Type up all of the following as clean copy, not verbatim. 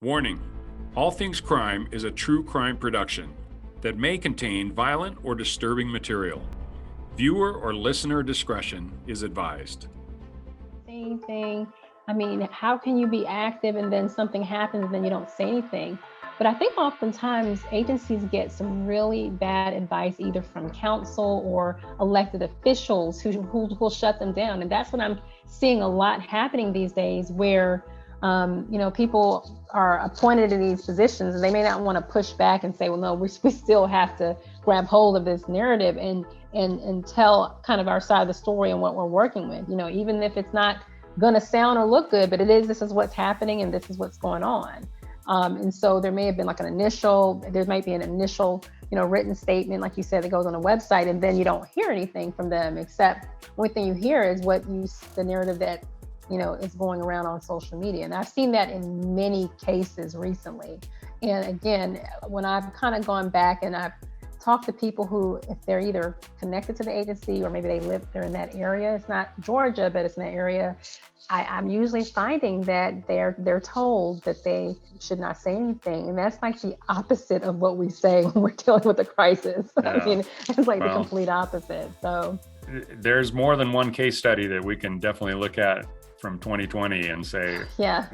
Warning: All Things Crime is a true crime production that may contain violent or disturbing material. Viewer or listener discretion is advised. Same thing. I mean, how can you be active and then something happens and then you don't say anything? But I think oftentimes agencies get some really bad advice either from council or elected officials who shut them down. And that's what I'm seeing a lot happening these days where, people are appointed in these positions and they may not want to push back and say, well, no, we still have to grab hold of this narrative and tell kind of our side of the story and what we're working with, even if it's not going to sound or look good, but this is what's happening and this is what's going on. And so there may have been there might be an initial, written statement, like you said, that goes on a website, and then you don't hear anything from them, except only thing you hear is the narrative that, is going around on social media. And I've seen that in many cases recently. And again, when I've kind of gone back and I've talk to people who, if they're either connected to the agency or maybe they're in that area, it's not Georgia, but it's in that area, I'm usually finding that they're told that they should not say anything. And that's like the opposite of what we say when we're dealing with a crisis. Yeah. I mean, it's like the complete opposite. So there's more than one case study that we can definitely look at from 2020 and say, yeah,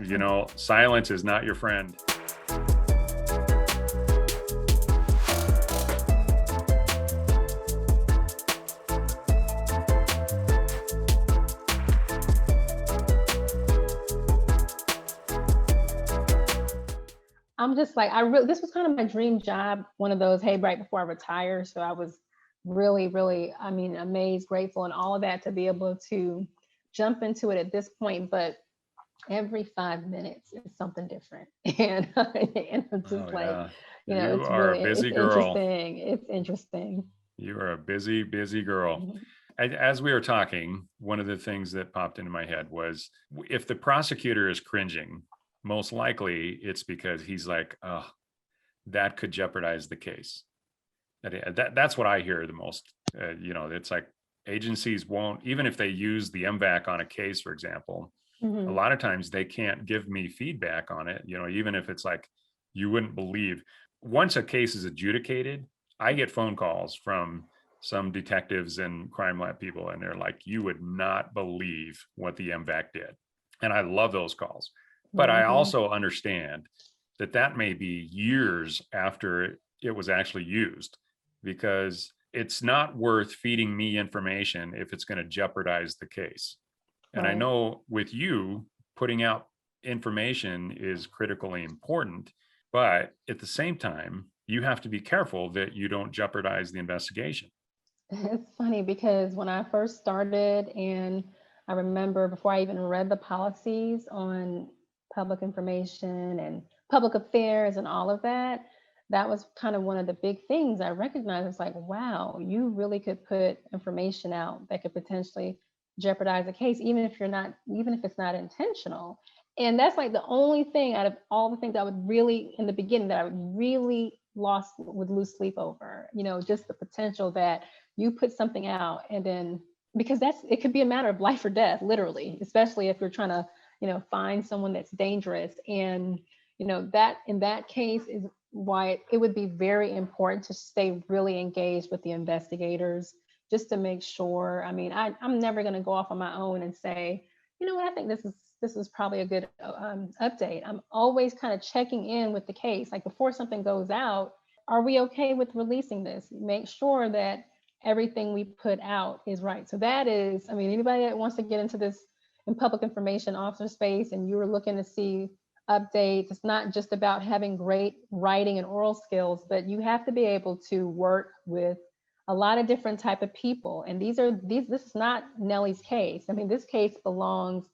silence is not your friend. I'm just like, this was kind of my dream job, one of those, hey, right before I retire. So I was really, really, amazed, grateful, and all of that to be able to jump into it at this point. But every 5 minutes is something different. And I'm just you it's are really, a busy it's girl. interesting. It's interesting. You are a busy, busy girl. Mm-hmm. As we were talking, one of the things that popped into my head was, if the prosecutor is cringing, most likely it's because he's like, oh, that could jeopardize the case. That's what I hear the most. It's like agencies won't, even if they use the MVAC on a case, for example, mm-hmm. a lot of times they can't give me feedback on it. Even if it's like, you wouldn't believe. Once a case is adjudicated, I get phone calls from some detectives and crime lab people, and they're like, you would not believe what the MVAC did. And I love those calls. But mm-hmm. I also understand that may be years after it was actually used, because it's not worth feeding me information if it's going to jeopardize the case. And right. I know with you, putting out information is critically important, but at the same time, you have to be careful that you don't jeopardize the investigation. It's funny because when I first started, and I remember before I even read the policies on public information and public affairs and all of that, that was kind of one of the big things I recognized. It's like, wow, you really could put information out that could potentially jeopardize a case, even if it's not intentional. And that's like the only thing out of all the things I would really, in the beginning, that I would really would lose sleep over, just the potential that you put something out and then, because it could be a matter of life or death, literally, especially if you're trying to, find someone that's dangerous. And, that in that case is why it would be very important to stay really engaged with the investigators, just to make sure. I'm never going to go off on my own and say, you know what, I think this is probably a good update. I'm always kind of checking in with the case. Like before something goes out, are we okay with releasing this? Make sure that everything we put out is right. So that is, anybody that wants to get into this in public information officer space and you're looking to see updates, it's not just about having great writing and oral skills, but you have to be able to work with a lot of different type of people. And this is not Nelly's case. This case belongs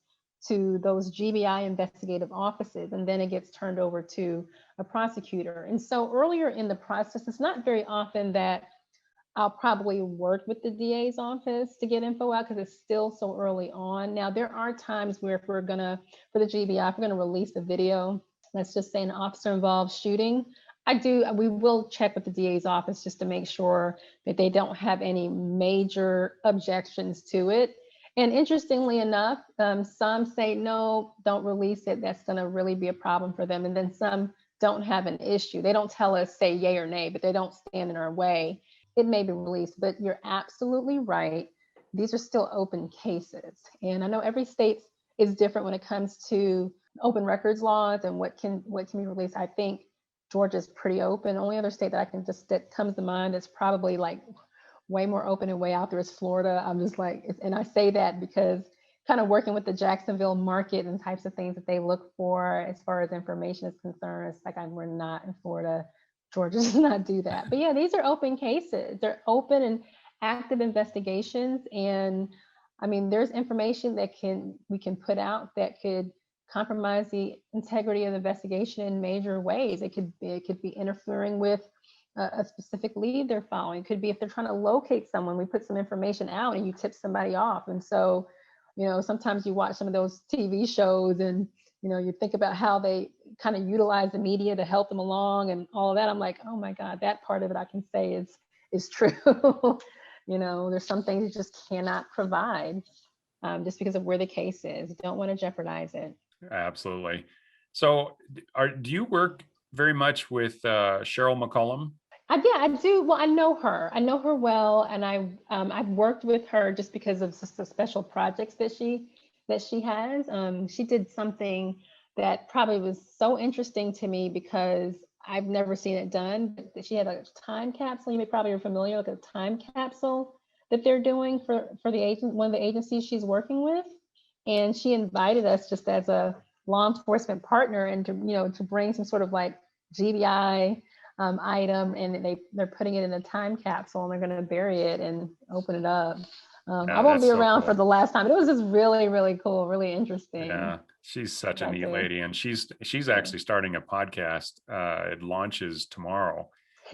to those GBI investigative offices, and then it gets turned over to a prosecutor. And so earlier in the process, it's not very often that I'll probably work with the DA's office to get info out because it's still so early on. Now, there are times where for the GBI, if we're going to release a video, let's just say an officer involved shooting, we will check with the DA's office just to make sure that they don't have any major objections to it. And interestingly enough, some say, no, don't release it. That's going to really be a problem for them. And then some don't have an issue. They don't tell us, say yay or nay, but they don't stand in our way. It may be released, but you're absolutely right. These are still open cases. And I know every state is different when it comes to open records laws and what can be released. I think Georgia's pretty open. Only other state that comes to mind that's probably like way more open and way out there is Florida. I'm just like, and I say that because kind of working with the Jacksonville market and types of things that they look for as far as information is concerned. It's like we're not in Florida. Georgia does not do that. But yeah, these are open cases. They're open and active investigations. And I mean, there's information that we can put out that could compromise the integrity of the investigation in major ways. It could be interfering with a specific lead they're following. It could be if they're trying to locate someone, we put some information out and you tip somebody off. And so, sometimes you watch some of those TV shows and, you think about how they kind of utilize the media to help them along and all of that. I'm like, oh my God, that part of it I can say is true. There's some things you just cannot provide just because of where the case is. You don't want to jeopardize it. Absolutely. So do you work very much with Cheryl McCollum? Yeah, I do. Well, I know her. I know her well, and I've worked with her just because of the special projects that she has. She did something that probably was so interesting to me because I've never seen it done. She had a time capsule. You may probably are familiar with a time capsule that they're doing for one of the agencies she's working with, and she invited us just as a law enforcement partner and to bring some sort of like GBI item, and they're putting it in a time capsule and they're going to bury it and open it up. I won't be around for the last time, but it was just really, really cool, really interesting. Yeah, she's such a neat lady, and she's actually starting a podcast. It launches tomorrow.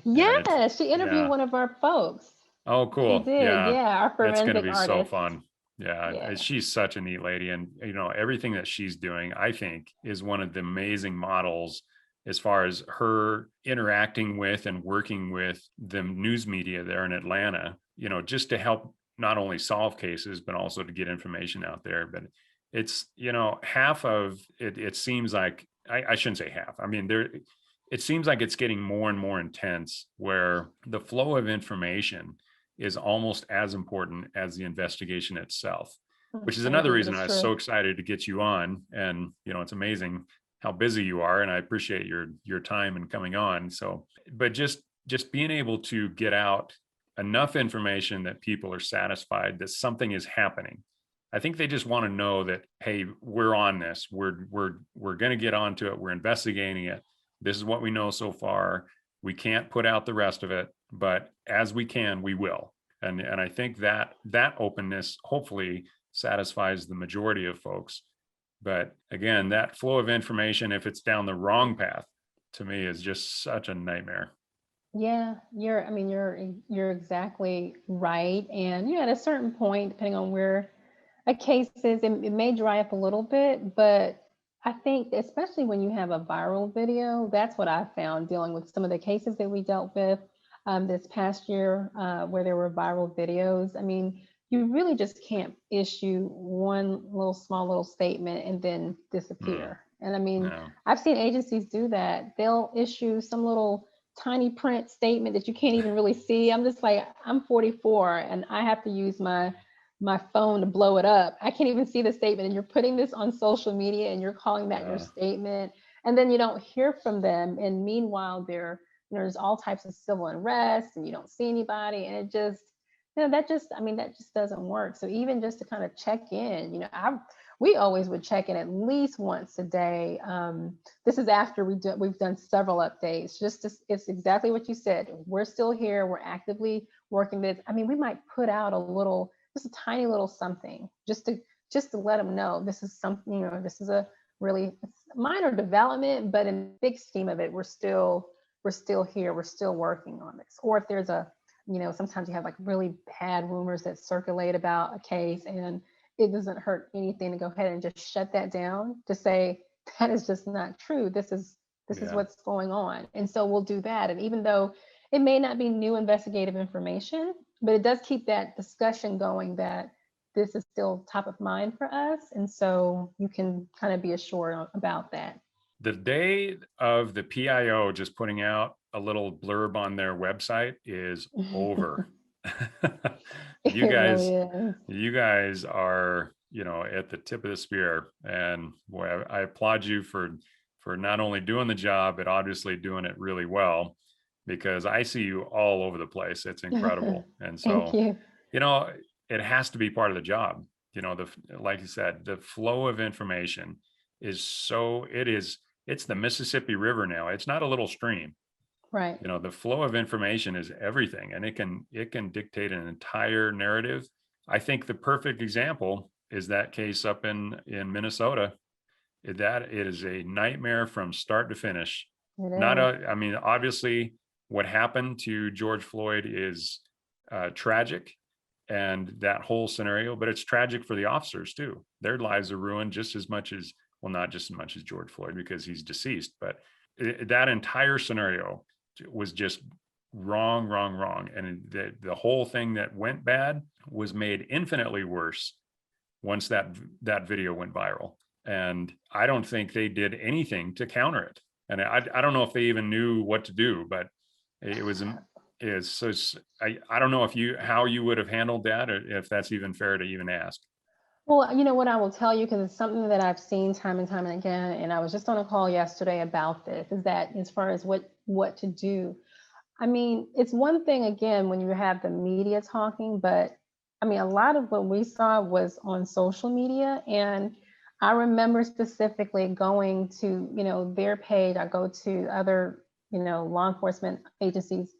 Yeah, she interviewed one of our folks. Oh, cool. She did. Yeah, our forensic it's going to be artist. so fun. Yeah, she's such a neat lady, and everything that she's doing, I think, is one of the amazing models as far as her interacting with and working with the news media there in Atlanta, just to help not only solve cases, but also to get information out there. But it's, half of it, it seems like, I shouldn't say half. I mean, it seems like it's getting more and more intense where the flow of information is almost as important as the investigation itself, which is another reason I was so excited to get you on. And, it's amazing how busy you are, and I appreciate your time and coming on. So, but just being able to get out enough information that people are satisfied that something is happening. I think they just want to know that, hey, we're on this. We're going to get onto it. We're investigating it. This is what we know so far. We can't put out the rest of it, but as we can, we will. And I think that openness hopefully satisfies the majority of folks. But again, that flow of information, if it's down the wrong path, to me is just such a nightmare. Yeah, you're exactly right. And at a certain point, depending on where a case is, it may dry up a little bit, but I think especially when you have a viral video, that's what I found dealing with some of the cases that we dealt with this past year where there were viral videos. I mean, you really just can't issue one small little statement and then disappear. And I mean, I've seen agencies do that. They'll issue some little tiny print statement that you can't even really see. I'm just like, I'm 44 and I have to use my phone to blow it up. I can't even see the statement, and you're putting this on social media and you're calling that your statement, and then you don't hear from them. And meanwhile, there's all types of civil unrest and you don't see anybody, and it just that just doesn't work. So even just to kind of check in, we always would check in at least once a day. This is after we've done several updates. It's exactly what you said. We're still here. We're actively working this. I mean, we might put out just a tiny little something, just to let them know this is something. This is a really minor development, but in the big scheme of it, we're still here. We're still working on this. Or if there's sometimes you have like really bad rumors that circulate about a case, and it doesn't hurt anything to go ahead and just shut that down, to say that is just not true. This is what's going on. And so we'll do that. And even though it may not be new investigative information, but it does keep that discussion going that this is still top of mind for us. And so you can kind of be assured about that. The day of the PIO just putting out a little blurb on their website is over. you It guys, really is. you guys are, at the tip of the spear, and boy, I applaud you for not only doing the job, but obviously doing it really well, because I see you all over the place. It's incredible. And Thank so, you. it has to be part of the job. Like you said, the flow of information is it's the Mississippi River now. It's not a little stream. Right. The flow of information is everything, and it can dictate an entire narrative. I think the perfect example is that case up in Minnesota. That it is a nightmare from start to finish. It Not is. a, I mean, obviously, what happened to George Floyd is tragic, and that whole scenario, but it's tragic for the officers too. Their lives are ruined just as much as, well, not just as much as George Floyd because he's deceased, but that entire scenario was just wrong, wrong, wrong. And the whole thing that went bad was made infinitely worse once that video went viral. And I don't think they did anything to counter it. And I don't know if they even knew what to do, but it was so I don't know how you would have handled that, or if that's even fair to even ask. Well, you know what I will tell you, because it's something that I've seen time and time and again, and I was just on a call yesterday about this, is that as far as what to do, I mean, it's one thing again when you have the media talking, but I mean, a lot of what we saw was on social media. And I remember specifically going to, their page. I go to other, law enforcement agencies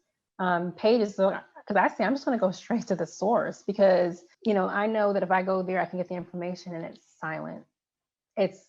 pages. So, because I say I'm just going to go straight to the source, because, I know that if I go there, I can get the information and it's silent. It's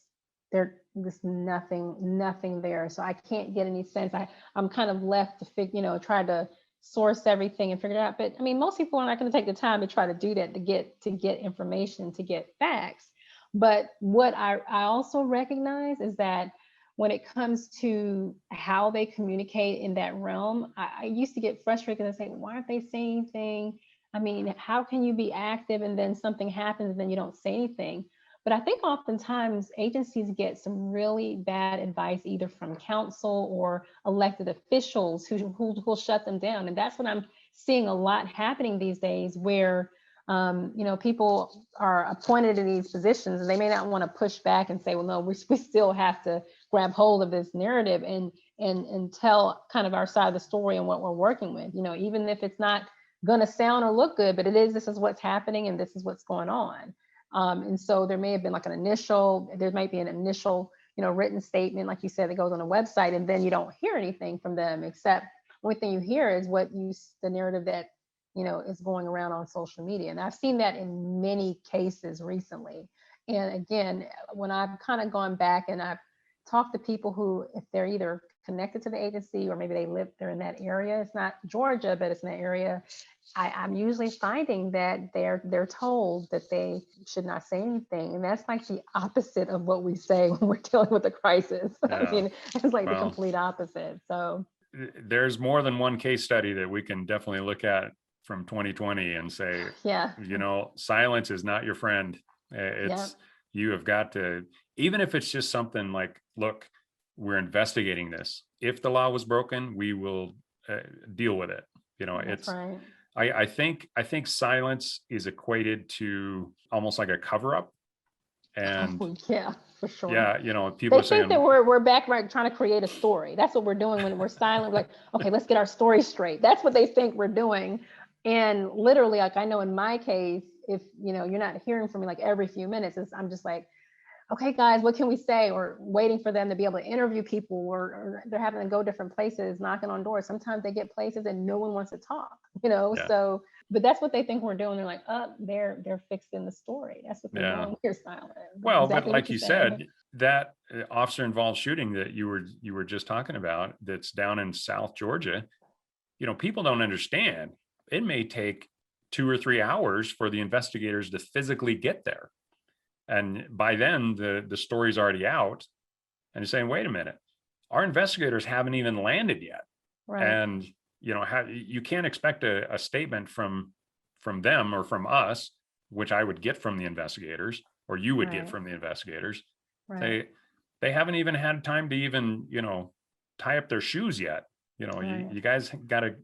there's nothing there. So I can't get any sense. I'm kind of left to try to source everything and figure it out. But I mean, most people are not going to take the time to try to do that, to get information, to get facts. But what I also recognize is that when it comes to how they communicate in that realm, I used to get frustrated and say, why aren't they saying anything? I mean, how can you be active and then something happens and then you don't say anything? But I think oftentimes agencies get some really bad advice, either from council or elected officials who shut them down. And that's what I'm seeing a lot happening these days, where people are appointed in these positions and they may not want to push back and say, well, no, we still have to grab hold of this narrative and tell kind of our side of the story and what we're working with, even if it's not going to sound or look good, but this is what's happening and this is what's going on. And so there may have been like there might be an initial, written statement, like you said, that goes on a website, and then you don't hear anything from them, except the only thing you hear is the narrative that, is going around on social media. And I've seen that in many cases recently. And again, when I've kind of gone back and I've talked to people who, if they're either connected to the agency or maybe they're in that area, it's not Georgia, but it's in that area, I'm usually finding that they're told that they should not say anything. And that's like the opposite of what we say when we're dealing with a crisis. Yeah. I mean, it's like the complete opposite. So there's more than one case study that we can definitely look at from 2020 and say, yeah, silence is not your friend. You have got to, even if it's just something like, look, we're investigating this. If the law was broken, we will deal with it. That's right. I think silence is equated to almost like a cover-up. And yeah, for sure. Yeah, people they think that we're back right trying to create a story. That's what we're doing when we're silent. We're like, okay, let's get our story straight. That's what they think we're doing. And literally, like I know in my case, if you're not hearing from me like every few minutes, I'm just like, okay, guys, what can we say? Or waiting for them to be able to interview people, or they're having to go different places, knocking on doors. Sometimes they get places and no one wants to talk, Yeah. So, but that's what they think we're doing. They're like, oh, they're fixing the story. That's what they're doing. We're silent. Well, exactly but like you said, that officer involved shooting that you were just talking about, that's down in South Georgia, people don't understand. It may take 2 or 3 hours for the investigators to physically get there. And by then the story's already out, and you're saying, wait a minute, our investigators haven't even landed yet. Right. And you can't expect a statement from them or from us which I would get from the investigators, or you would get Right. from the investigators. Right. They haven't even had time to even, tie up their shoes yet. Right. You guys got to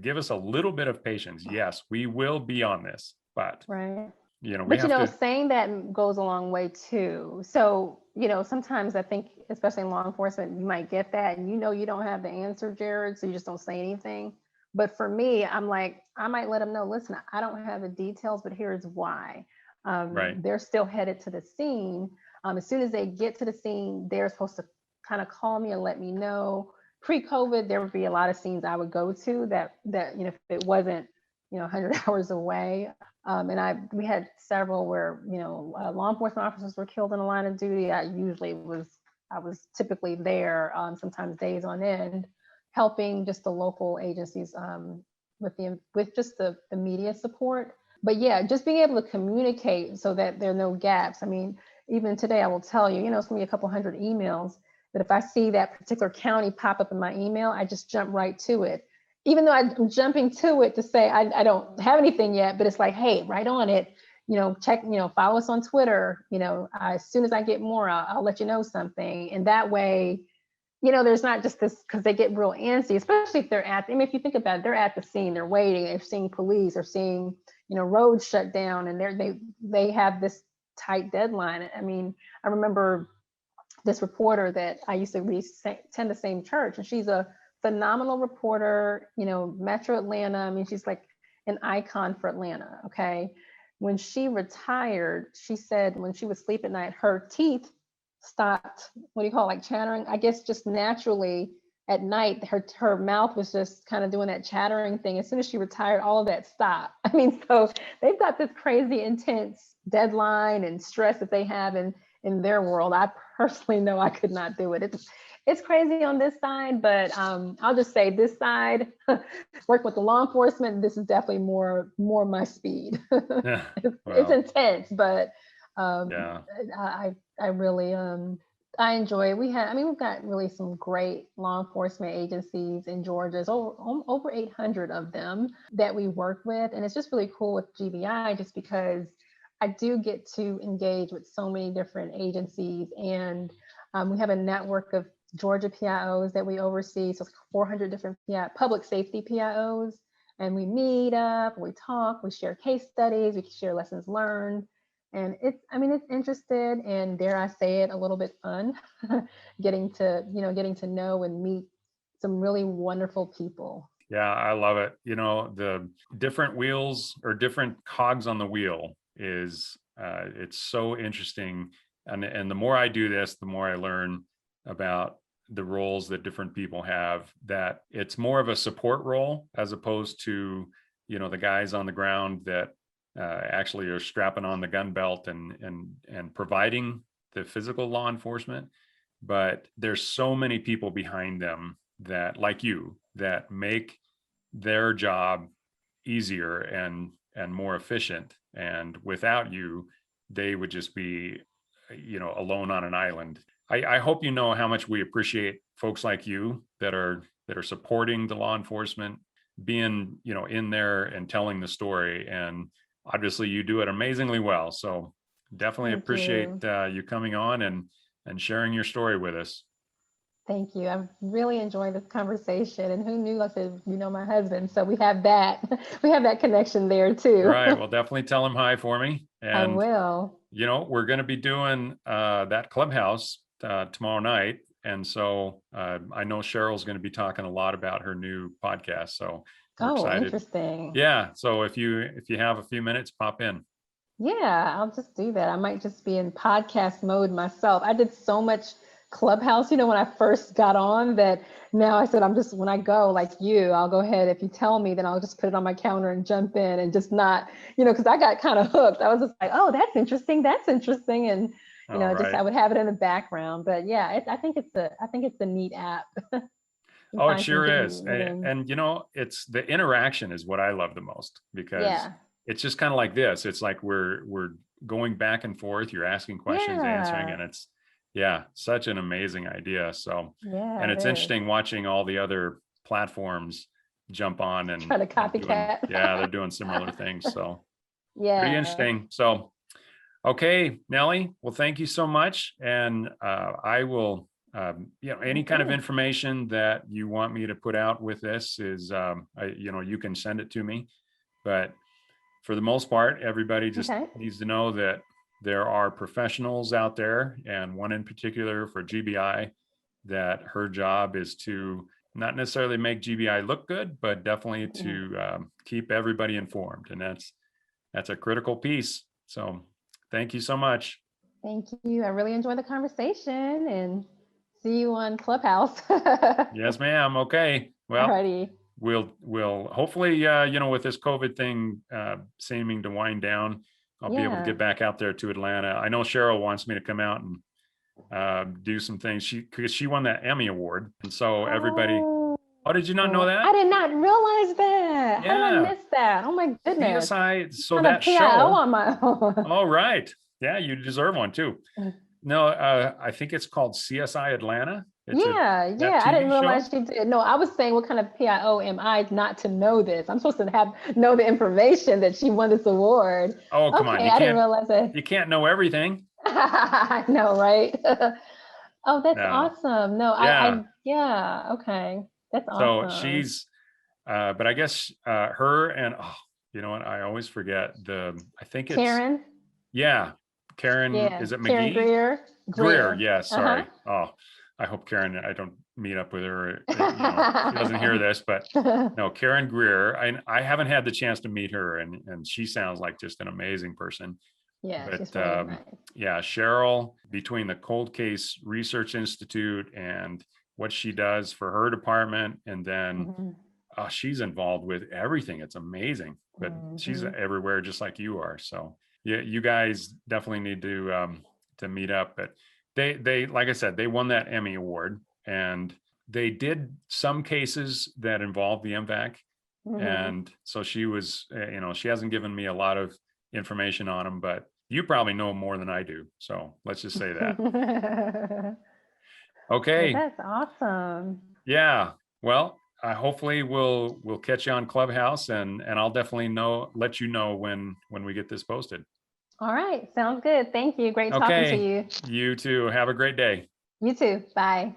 give us a little bit of patience. Yes, we will be on this, but Right. we But have to. saying that goes a long way too. So, sometimes I think, especially in law enforcement, you might get that and you don't have the answer, Jared, so you just don't say anything. But for me, I'm like, I might let them know, listen, I don't have the details, but here's why. Right. They're still headed to the scene. As soon as they get to the scene, they're supposed to kind of call me and let me know. Pre-COVID, there would be a lot of scenes I would go to that if it wasn't 100 hours away. And we had several where law enforcement officers were killed in the line of duty. I was typically there, sometimes days on end, helping just the local agencies with just the media support. But yeah, just being able to communicate so that there are no gaps. I mean, even today, I will tell you, it's gonna be a couple hundred emails. But if I see that particular county pop up in my email, I just jump right to it. Even though I'm jumping to it to say I don't have anything yet, but it's like, hey, right on it. Check, follow us on Twitter. As soon as I get more, I'll let you know something. And that way, there's not just this, because they get real antsy, especially if they're if you think about it, they're at the scene, they're waiting, they're seeing police, or seeing, roads shut down, and they have this tight deadline. I mean, I remember this reporter that I used to attend the same church, and she's a phenomenal reporter, Metro Atlanta. I mean, she's like an icon for Atlanta. Okay. When she retired, she said when she would sleep at night, her teeth stopped, what do you call it, like chattering? I guess just naturally at night, her mouth was just kind of doing that chattering thing. As soon as she retired, all of that stopped. I mean, so they've got this crazy intense deadline and stress that they have in their world. I personally know I could not do it. It's crazy on this side, but I'll just say this side, work with the law enforcement, this is definitely more my speed. Yeah. It's intense, but Yeah. I really I enjoy it. We've got really some great law enforcement agencies in Georgia. There's over 800 of them that we work with, and it's just really cool with GBI, just because I do get to engage with so many different agencies, and we have a network of Georgia PIOs that we oversee. So it's 400 different public safety PIOs, and we meet up, we talk, we share case studies, we share lessons learned. And it's interested, and dare I say it, a little bit fun, getting to know and meet some really wonderful people. Yeah, I love it. The different wheels or different cogs on the wheel is it's so interesting. And the more I do this, the more I learn about the roles that different people have, that it's more of a support role as opposed to, the guys on the ground that actually are strapping on the gun belt and providing the physical law enforcement. But there's so many people behind them that, like you, that make their job easier and more efficient. And without you, they would just be, alone on an island. I hope you know how much we appreciate folks like you that are supporting the law enforcement, being, in there and telling the story. And obviously you do it amazingly well. So definitely Thank appreciate you. you coming on and sharing your story with us. Thank you. I've really enjoyed this conversation. And who knew, like I said, my husband. So we have that connection there too. All right. Well, definitely tell him hi for me. I And, will. we're going to be doing that clubhouse tomorrow night. And so I know Cheryl's going to be talking a lot about her new podcast. So we're Oh, excited. interesting. Yeah. So if you have a few minutes, pop in. Yeah, I'll just do that. I might just be in podcast mode myself. I did so much Clubhouse, when I first got on, that now I said, when I go, like you, I'll go ahead. If you tell me, then I'll just put it on my calendar and jump in, and just not, because I got kind of hooked. I was just like, oh, that's interesting. And, just I would have it in the background. But yeah, I think it's a neat app. Oh, it sure is. And it's the interaction is what I love the most, because it's just kind of like this. It's like we're going back and forth. You're asking questions, answering, and it's such an amazing idea. So and it's interesting watching all the other platforms jump on and try to copycat. they're doing similar things. So pretty Yeah. interesting. So, okay, Nelly. Well, thank you so much. And I will, any kind of Okay. information that you want me to put out with this is, you can send it to me. But for the most part, everybody just Okay. needs to know that there are professionals out there, and one in particular for GBI, that her job is to not necessarily make GBI look good, but definitely Mhm. to keep everybody informed. And that's a critical piece. So thank you so much. Thank you. I really enjoyed the conversation and see you on Clubhouse. Yes, ma'am. Okay. Well, Alrighty. we'll hopefully, with this COVID thing seeming to wind down, I'll be able to Yeah. get back out there to Atlanta. I know Cheryl wants me to come out and do some things. Because she won that Emmy award, and so everybody. Oh, Oh, did you not know I that? did not realize that. How did I Yeah, miss that? Oh my goodness. CSI. So Not a that PIO show. on my own. All right. Yeah, you deserve one too. No, I think it's called CSI Atlanta. It's Yeah, that yeah. I didn't TV realize show. she did. No, I was saying, what kind of PIO am I not to know this? I'm supposed to know the information that she won this award. Oh, come on. Okay, I didn't realize that. You can't know everything. I know, right? Oh, that's No. awesome. No, Yeah. yeah, okay. That's So awesome. she's but I guess her and you know what? I always forget I think it's Karen, yeah, Karen, yeah, is it Karen McGee? Greer, Greer, Greer. yeah, Uh-huh. sorry. Oh, I hope Karen, I don't meet up with her, she doesn't hear this, but no, Karen Greer. I haven't had the chance to meet her, and she sounds like just an amazing person. Yeah, she's But really nice. yeah, Cheryl, between the Cold Case Research Institute and what she does for her department, and then Mhm, she's involved with everything. It's amazing, but she's mhm. everywhere just like you are. So yeah, you guys definitely need to meet up. But they like I said, they won that Emmy award, and they did some cases that involved the MVAC. Mhm. And so she was, she hasn't given me a lot of information on them, but you probably know more than I do. So let's just say that. Well, Okay. that's awesome. Yeah. Well, hopefully we'll catch you on Clubhouse, and I'll definitely let you know when we get this posted. All right, sounds good. Thank you. Great talking to Okay. you. You too. Have a great day. You too. Bye.